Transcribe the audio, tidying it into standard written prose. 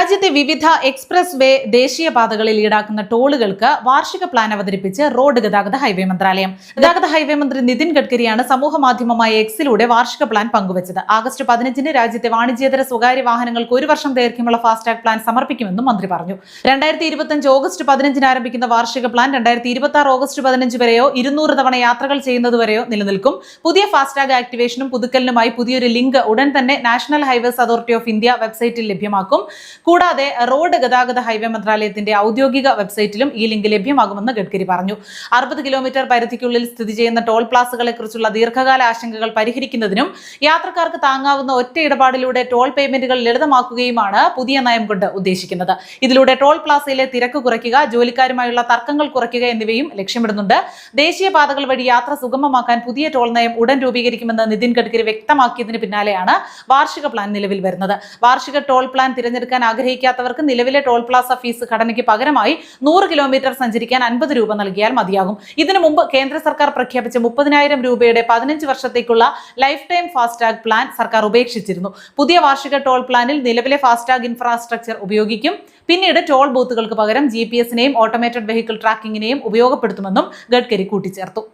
രാജ്യത്തെ വിവിധ എക്സ്പ്രസ് വേ ദേശീയപാതകളിൽ ഈടാക്കുന്ന ടോളുകൾക്ക് വാർഷിക പ്ലാൻ അവതരിപ്പിച്ച് റോഡ് ഗതാഗത ഹൈവേ മന്ത്രാലയം. ഗതാഗത ഹൈവേ മന്ത്രി നിതിൻ ഗഡ്കരിയാണ് സമൂഹ മാധ്യമമായ എക്സിലൂടെ വാർഷിക പ്ലാൻ പങ്കുവച്ചത്. ആഗസ്റ്റ് 15-ന് രാജ്യത്തെ വാണിജ്യേതര സ്വകാര്യ വാഹനങ്ങൾക്ക് 1 വർഷം ദൈർഘ്യമുള്ള ഫാസ്ടാഗ് പ്ലാൻ സമർപ്പിക്കുമെന്നും മന്ത്രി പറഞ്ഞു. 2025 ഓഗസ്റ്റ് 15-ന് ആരംഭിക്കുന്ന വാർഷിക പ്ലാൻ 2026 ഓഗസ്റ്റ് 15 വരെയോ 200 തവണ യാത്രകൾ ചെയ്യുന്നതുവരെയോ നിലനിൽക്കും. പുതിയ ഫാസ്ടാഗ് ആക്ടിവേഷനും പുതുക്കലിനുമായി പുതിയൊരു ലിങ്ക് ഉടൻ തന്നെ national highways authority of India വെബ്സൈറ്റിൽ ലഭ്യമാക്കും. കൂടാതെ റോഡ് ഗതാഗത ഹൈവേ മന്ത്രാലയത്തിന്റെ ഔദ്യോഗിക വെബ്സൈറ്റിലും ഈ ലിങ്ക് ലഭ്യമാകുമെന്ന് ഗഡ്കരി പറഞ്ഞു. 60 കിലോമീറ്റർ പരിധിക്കുള്ളിൽ സ്ഥിതി ചെയ്യുന്ന ടോൾ പ്ലാസകളെ കുറിച്ചുള്ള ദീർഘകാല ആശങ്കകൾ പരിഹരിക്കുന്നതിനും യാത്രക്കാർക്ക് താങ്ങാവുന്ന ഒറ്റ ഇടപാടിലൂടെ ടോൾ പേയ്മെന്റുകൾ ലളിതമാക്കുകയുമാണ് പുതിയ നയം കൊണ്ട് ഉദ്ദേശിക്കുന്നത്. ഇതിലൂടെ ടോൾ പ്ലാസയിലെ തിരക്ക് കുറയ്ക്കുക, ജോലിക്കാരുമായുള്ള തർക്കങ്ങൾ കുറയ്ക്കുക എന്നിവയും ലക്ഷ്യമിടുന്നുണ്ട്. ദേശീയപാതകൾ വഴി യാത്ര സുഗമമാക്കാൻ പുതിയ ടോൾ നയം ഉടൻ രൂപീകരിക്കുമെന്ന് നിതിൻ ഗഡ്കരി വ്യക്തമാക്കിയതിന് പിന്നാലെയാണ് വാർഷിക പ്ലാൻ നിലവിൽ വരുന്നത്. വാർഷിക ടോൾ പ്ലാൻ തിരഞ്ഞെടുക്കാൻ ആഗ്രഹിക്കാത്തവർക്ക് നിലവിലെ ടോൾ പ്ലാസ ഫീസ് ഘടനയ്ക്ക് പകരമായി 100 കിലോമീറ്റർ സഞ്ചരിക്കാൻ 50 രൂപ നൽകിയാൽ മതിയാകും. ഇതിനു മുമ്പ് കേന്ദ്ര സർക്കാർ പ്രഖ്യാപിച്ച 30,000 രൂപയുടെ 15 വർഷത്തേക്കുള്ള ലൈഫ് ടൈം ഫാസ്ടാഗ് പ്ലാൻ സർക്കാർ ഉപേക്ഷിച്ചിരുന്നു. പുതിയ വാർഷിക ടോൾ പ്ലാനിൽ നിലവിലെ ഫാസ്ടാഗ് ഇൻഫ്രാസ്ട്രക്ചർ ഉപയോഗിക്കും. പിന്നീട് ടോൾ ബൂത്തുകൾക്ക് പകരം GPS-നെയും ഓട്ടോമേറ്റഡ് വെഹിക്കിൾ ട്രാക്കിംഗിനെയും ഉപയോഗപ്പെടുത്തുമെന്നും ഗഡ്കരി കൂട്ടിച്ചേർത്തു.